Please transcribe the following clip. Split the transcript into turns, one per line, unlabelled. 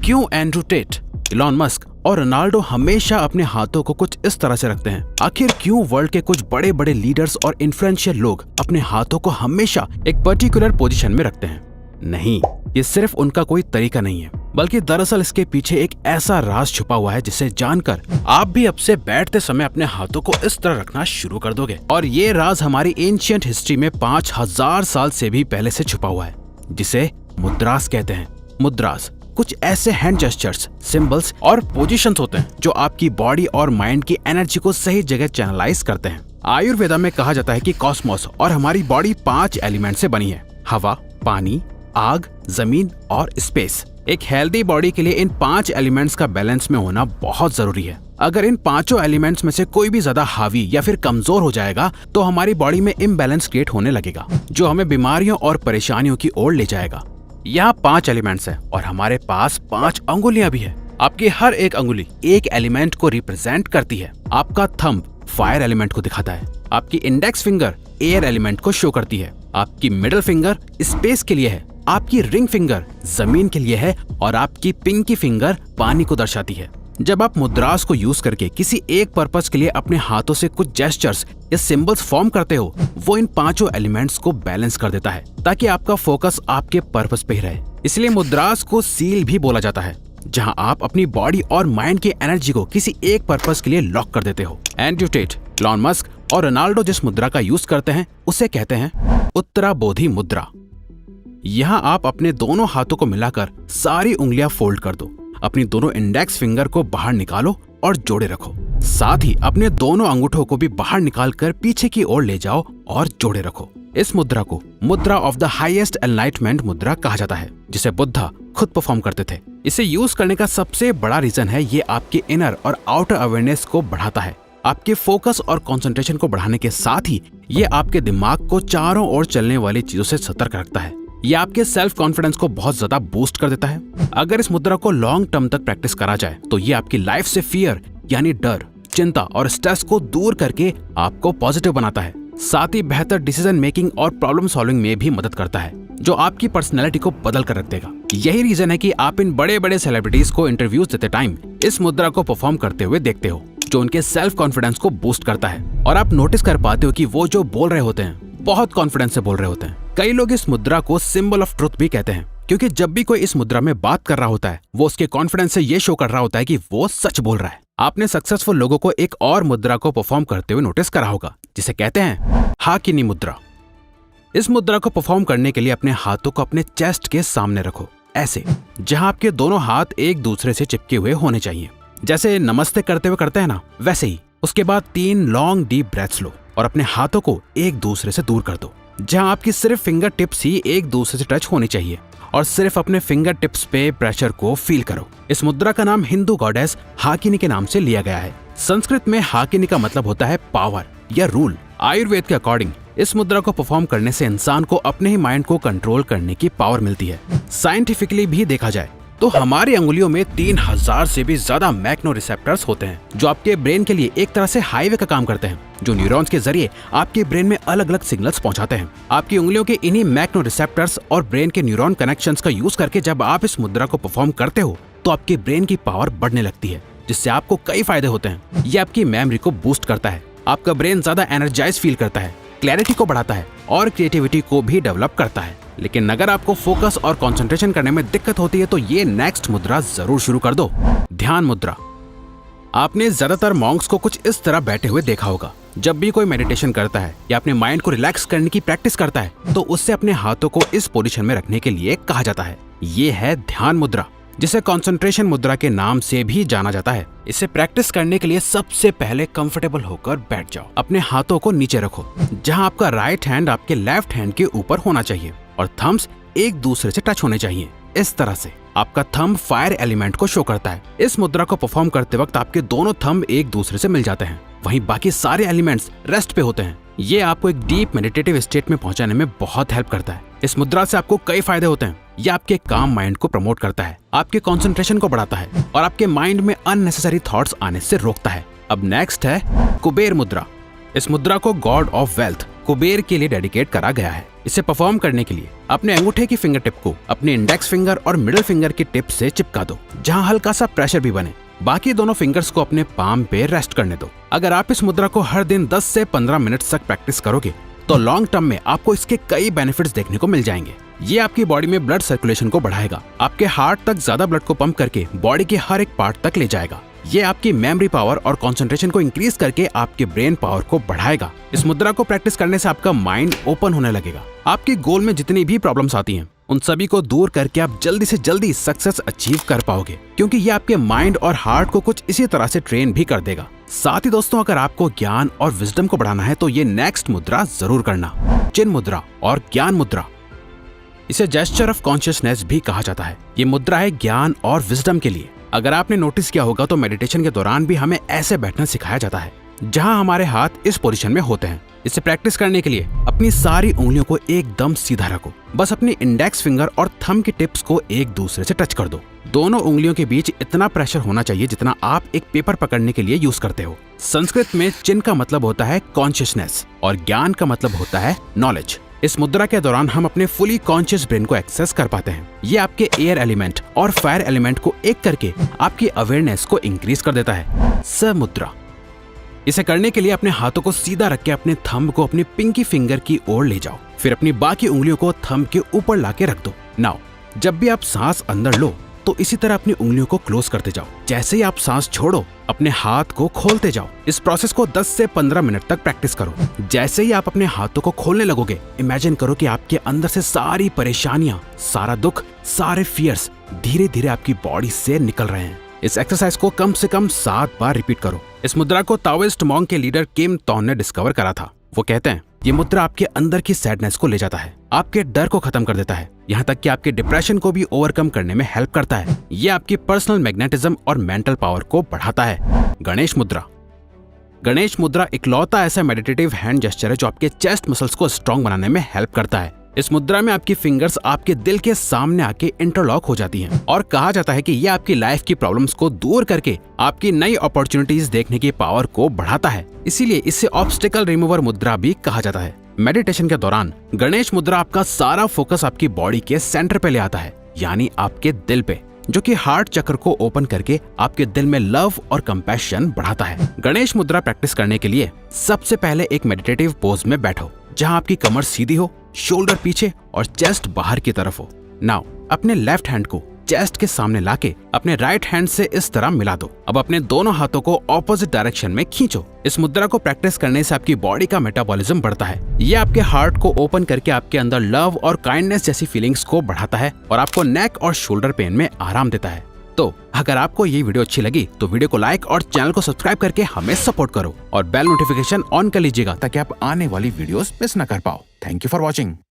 क्यों Andrew Tate, Elon Musk और Ronaldo हमेशा अपने हाथों को कुछ इस तरह से रखते हैं? आखिर क्यों वर्ल्ड के कुछ बड़े बड़े लीडर्स और इन्फ्लुएंशियल लोग अपने हाथों को हमेशा एक पर्टिकुलर पोजीशन में रखते हैं? नहीं, ये सिर्फ उनका कोई तरीका नहीं है, बल्कि दरअसल इसके पीछे एक ऐसा राज छुपा हुआ है जिसे जानकर आप भी अब से बैठते समय अपने हाथों को इस तरह रखना शुरू कर दोगे। और ये राज हमारी एंशिएंट हिस्ट्री में 5000 साल से भी पहले से छुपा हुआ है, जिसे मुद्रास कहते हैं। मुद्रास कुछ ऐसे हैंड जेस्चर्स, सिंबल्स और पोजीशंस होते हैं जो आपकी बॉडी और माइंड की एनर्जी को सही जगह चैनलाइज करते हैं। आयुर्वेदा में कहा जाता है कि कॉस्मोस और हमारी बॉडी 5 एलिमेंट से बनी है: हवा, पानी, आग, जमीन और स्पेस। एक हेल्दी बॉडी के लिए इन 5 एलिमेंट्स का बैलेंस में होना बहुत जरूरी है। अगर इन 5 एलिमेंट्स में से कोई भी ज्यादा हावी या फिर कमजोर हो जाएगा तो हमारी बॉडी में इम्बैलेंस क्रिएट होने लगेगा, जो हमें बीमारियों और परेशानियों की ओर ले जाएगा। यहाँ 5 एलिमेंट्स हैं और हमारे पास 5 अंगुलियां भी है। आपकी हर एक अंगुली एक एलिमेंट को रिप्रेजेंट करती है। आपका थंब फायर एलिमेंट को दिखाता है, आपकी इंडेक्स फिंगर एयर एलिमेंट को शो करती है, आपकी मिडिल फिंगर स्पेस के लिए है, आपकी रिंग फिंगर जमीन के लिए है और आपकी पिंकी फिंगर पानी को दर्शाती है। जब आप मुद्रास को यूज करके किसी एक पर्पस के लिए अपने हाथों से कुछ जेस्चर्स या सिंबल्स फॉर्म करते हो, वो इन 5 एलिमेंट्स को बैलेंस कर देता है ताकि आपका फोकस आपके पर्पस पे ही रहे। इसलिए मुद्रास को सील भी बोला जाता है, जहां आप अपनी बॉडी और माइंड की एनर्जी को किसी एक पर्पस के लिए लॉक कर देते हो। एंड्रू टेट, इलॉन मस्क और रोनाल्डो जिस मुद्रा का यूज करते हैं उसे कहते हैं उत्तराबोधि मुद्रा। यहाँ आप अपने दोनों हाथों को मिलाकर सारी उंगलियां फोल्ड कर दो, अपनी दोनों इंडेक्स फिंगर को बाहर निकालो और जोड़े रखो। साथ ही अपने दोनों अंगूठों को भी बाहर निकालकर पीछे की ओर ले जाओ और जोड़े रखो। इस मुद्रा को मुद्रा ऑफ द हाईएस्ट एनलाइटमेंट मुद्रा कहा जाता है, जिसे बुद्धा खुद परफॉर्म करते थे। इसे यूज करने का सबसे बड़ा रीजन है ये आपके इनर और आउटर अवेयरनेस को बढ़ाता है। आपके फोकस और कंसंट्रेशन को बढ़ाने के साथ ही ये आपके दिमाग को चारों ओर चलने वाली चीजों से सतर्क रखता है। ये आपके सेल्फ कॉन्फिडेंस को बहुत ज्यादा बूस्ट कर देता है। अगर इस मुद्रा को लॉन्ग टर्म तक प्रैक्टिस करा जाए तो ये आपकी लाइफ से फियर यानी डर, चिंता और स्ट्रेस को दूर करके आपको पॉजिटिव बनाता है। साथ ही बेहतर डिसीजन मेकिंग और प्रॉब्लम सॉल्विंग में भी मदद करता है, जो आपकी पर्सनैलिटी को बदल कर रख देगा। यही रीजन है कि आप इन बड़े बड़े सेलिब्रिटीज को इंटरव्यूज देते टाइम इस मुद्रा को परफॉर्म करते हुए देखते हो, जो उनके सेल्फ कॉन्फिडेंस को बूस्ट करता है। और आप नोटिस कर पाते हो कि वो जो बोल रहे होते हैं बहुत कॉन्फिडेंस से बोल रहे होते हैं। कई लोग इस मुद्रा को सिंबल ऑफ ट्रुथ भी कहते हैं, क्योंकि जब भी कोई इस मुद्रा में बात कर रहा होता है वो उसके कॉन्फिडेंस से ये शो कर रहा होता है कि वो सच बोल रहा है। आपने सक्सेसफुल लोगों को एक और मुद्रा को परफॉर्म करते हुए नोटिस करा होगा, जिसे कहते हैं हाकिनी मुद्रा। इस मुद्रा को परफॉर्म करने के लिए अपने हाथों को अपने चेस्ट के सामने रखो, ऐसे जहां आपके दोनों हाथ एक दूसरे से चिपके हुए होने चाहिए। जैसे नमस्ते करते हुए करते हैं ना, वैसे ही। उसके बाद 3 लॉन्ग डीप ब्रेथ्स लो और अपने हाथों को एक दूसरे से दूर कर दो, जहां आपकी सिर्फ फिंगर टिप्स ही एक दूसरे से टच होनी चाहिए और सिर्फ अपने फिंगर टिप्स पे प्रेशर को फील करो। इस मुद्रा का नाम हिंदू गॉडेस हाकिनी के नाम से लिया गया है। संस्कृत में हाकिनी का मतलब होता है पावर या रूल। आयुर्वेद के अकॉर्डिंग इस मुद्रा को परफॉर्म करने से इंसान को अपने ही माइंड को कंट्रोल करने की पावर मिलती है। साइंटिफिकली भी देखा जाए तो हमारी अंगुलियों में 3000 से भी ज्यादा मैग्नो रिसेप्टर्स होते हैं, जो आपके ब्रेन के लिए एक तरह से हाईवे का काम करते हैं, जो न्यूरॉन्स के जरिए आपके ब्रेन में अलग अलग सिग्नल्स पहुंचाते हैं। आपकी उंगलियों के इन्हीं मैग्नो रिसेप्टर्स और ब्रेन के न्यूरॉन कनेक्शंस का यूज करके जब आप इस मुद्रा को परफॉर्म करते हो तो आपके ब्रेन की पावर बढ़ने लगती है, जिससे आपको कई फायदे होते हैं। ये आपकी मेमोरी को बूस्ट करता है, आपका ब्रेन ज्यादा एनर्जाइज फील करता है, क्लैरिटी को बढ़ाता है और क्रिएटिविटी को भी डेवलप करता है। लेकिन अगर आपको फोकस और कंसंट्रेशन करने में दिक्कत होती है तो ये नेक्स्ट मुद्रा जरूर शुरू कर दो, ध्यान मुद्रा। आपने ज्यादातर मॉन्क्स को कुछ इस तरह बैठे हुए देखा होगा। जब भी कोई मेडिटेशन करता है या अपने माइंड को रिलैक्स करने की प्रैक्टिस करता है तो उससे अपने हाथों को इस पोजीशन में रखने के लिए कहा जाता है। ये है ध्यान मुद्रा, जिसे कंसंट्रेशन मुद्रा के नाम से भी जाना जाता है। इसे प्रैक्टिस करने के लिए सबसे पहले कंफर्टेबल होकर बैठ जाओ। अपने हाथों को नीचे रखो, जहां आपका राइट हैंड आपके लेफ्ट हैंड के ऊपर होना चाहिए और थम्स एक दूसरे से टच होने चाहिए। इस तरह से आपका थंब फायर एलिमेंट को शो करता है। इस मुद्रा को परफॉर्म करते वक्त आपके दोनों थंब एक दूसरे से मिल जाते हैं, वहीं बाकी सारे एलिमेंट्स रेस्ट पे होते हैं। ये आपको एक डीप मेडिटेटिव स्टेट में पहुंचाने में बहुत हेल्प करता है। इस मुद्रा से आपको कई फायदे होते हैं। ये आपके काम माइंड को प्रमोट करता है, आपके कंसंट्रेशन को बढ़ाता है और आपके माइंड में अननेसेसरी थॉट्स आने से रोकता है। अब नेक्स्ट है कुबेर मुद्रा। इस मुद्रा को गॉड ऑफ वेल्थ कुबेर के लिए डेडिकेट करा गया है। इसे परफॉर्म करने के लिए अपने अंगूठे की फिंगर टिप को अपने इंडेक्स फिंगर और मिडिल फिंगर की टिप से चिपका दो, जहां हल्का सा प्रेशर भी बने। बाकी दोनों फिंगर्स को अपने पाम पे रेस्ट करने दो। अगर आप इस मुद्रा को हर दिन 10 से 15 मिनट तक प्रैक्टिस करोगे तो लॉन्ग टर्म में आपको इसके कई बेनिफिट्स देखने को मिल जाएंगे। ये आपकी बॉडी में ब्लड सर्कुलेशन को बढ़ाएगा, आपके हार्ट तक ज्यादा ब्लड को पंप करके बॉडी के हर एक पार्ट तक ले जाएगा। ये आपकी मेमोरी पावर और कंसंट्रेशन को इंक्रीज करके आपके ब्रेन पावर को बढ़ाएगा। इस मुद्रा को प्रैक्टिस करने से आपका माइंड ओपन होने लगेगा। आपके गोल में जितनी भी प्रॉब्लम्स आती हैं उन सभी को दूर करके आप जल्दी से जल्दी सक्सेस अचीव कर पाओगे, क्योंकि ये आपके माइंड और हार्ट को कुछ इसी तरह से ट्रेन भी कर देगा। साथ ही दोस्तों, अगर आपको ज्ञान और विजडम को बढ़ाना है तो ये नेक्स्ट मुद्रा जरूर करना, चिन्ह मुद्रा और ज्ञान मुद्रा। इसे जेस्चर ऑफ कॉन्शियसनेस भी कहा जाता है। ये मुद्रा है ज्ञान और विजडम के लिए। अगर आपने नोटिस किया होगा तो मेडिटेशन के दौरान भी हमें ऐसे बैठना सिखाया जाता है, जहां हमारे हाथ इस पोजीशन में होते हैं। इसे प्रैक्टिस करने के लिए अपनी सारी उंगलियों को एकदम सीधा रखो। बस अपनी इंडेक्स फिंगर और थंब की टिप्स को एक दूसरे से टच कर दो। दोनों उंगलियों के बीच इतना प्रेशर होना चाहिए जितना आप एक पेपर पकड़ने के लिए यूज करते हो। संस्कृत में चिन्ह का मतलब होता है कॉन्शियसनेस और ज्ञान का मतलब होता है नॉलेज। इस मुद्रा के दौरान हम अपने फुली कॉन्शियस ब्रेन को एक्सेस कर पाते हैं। ये आपके एयर एलिमेंट और फायर एलिमेंट को एक करके आपकी अवेयरनेस को इंक्रीज कर देता है। स मुद्रा। इसे करने के लिए अपने हाथों को सीधा रख के अपने थंब को अपनी पिंकी फिंगर की ओर ले जाओ, फिर अपनी बाकी उंगलियों को थंब के ऊपर लाके रख दो। नाउ जब भी आप सांस अंदर लो तो इसी तरह अपनी उंगलियों को क्लोज करते जाओ। जैसे ही आप सांस छोड़ो अपने हाथ को खोलते जाओ। इस प्रोसेस को 10 से 15 मिनट तक प्रैक्टिस करो। जैसे ही आप अपने हाथों को खोलने लगोगे, इमेजिन करो कि आपके अंदर से सारी परेशानियां, सारा दुख, सारे फियर्स धीरे धीरे आपकी बॉडी से निकल रहे हैं। इस एक्सरसाइज को कम से कम 7 बार रिपीट करो। इस मुद्रा को ताओइस्ट मॉन्क के लीडर किम तोन ने डिस्कवर करा था। वो कहते हैं ये मुद्रा आपके अंदर की सैडनेस को ले जाता है, आपके डर को खत्म कर देता है, यहाँ तक कि आपके डिप्रेशन को भी ओवरकम करने में हेल्प करता है। ये आपकी पर्सनल मैग्नेटिज्म और मेंटल पावर को बढ़ाता है। गणेश मुद्रा। गणेश मुद्रा इकलौता ऐसा मेडिटेटिव हैंड जेस्चर है जो आपके चेस्ट मसल्स को स्ट्रॉन्ग बनाने में हेल्प करता है। इस मुद्रा में आपकी फिंगर्स आपके दिल के सामने आके इंटरलॉक हो जाती हैं और कहा जाता है कि यह आपकी लाइफ की प्रॉब्लम्स को दूर करके आपकी नई अपॉर्चुनिटीज देखने की पावर को बढ़ाता है। इसीलिए इसे ऑब्स्टिकल रिमूवर मुद्रा भी कहा जाता है। मेडिटेशन के दौरान गणेश मुद्रा आपका सारा फोकस आपकी बॉडी के सेंटर पे ले आता है, यानी आपके दिल पे, जो कि हार्ट चक्र को ओपन करके आपके दिल में लव और कंपैशन बढ़ाता है। गणेश मुद्रा प्रैक्टिस करने के लिए सबसे पहले एक मेडिटेटिव पोज में बैठो, जहां आपकी कमर सीधी हो, शोल्डर पीछे और चेस्ट बाहर की तरफ हो। नाउ अपने लेफ्ट हैंड को चेस्ट के सामने लाके अपने राइट हैंड से इस तरह मिला दो। अब अपने दोनों हाथों को ऑपोजिट डायरेक्शन में खींचो। इस मुद्रा को प्रैक्टिस करने से आपकी बॉडी का मेटाबॉलिज्म बढ़ता है। ये आपके हार्ट को ओपन करके आपके अंदर लव और काइंडनेस जैसी फीलिंग्स को बढ़ाता है और आपको नेक और शोल्डर पेन में आराम देता है। तो अगर आपको ये वीडियो अच्छी लगी तो वीडियो को लाइक और चैनल को सब्सक्राइब करके हमें सपोर्ट करो और बेल नोटिफिकेशन ऑन कर लीजिएगा ताकि आप आने वाली वीडियोस मिस न कर पाओ। Thank you for watching.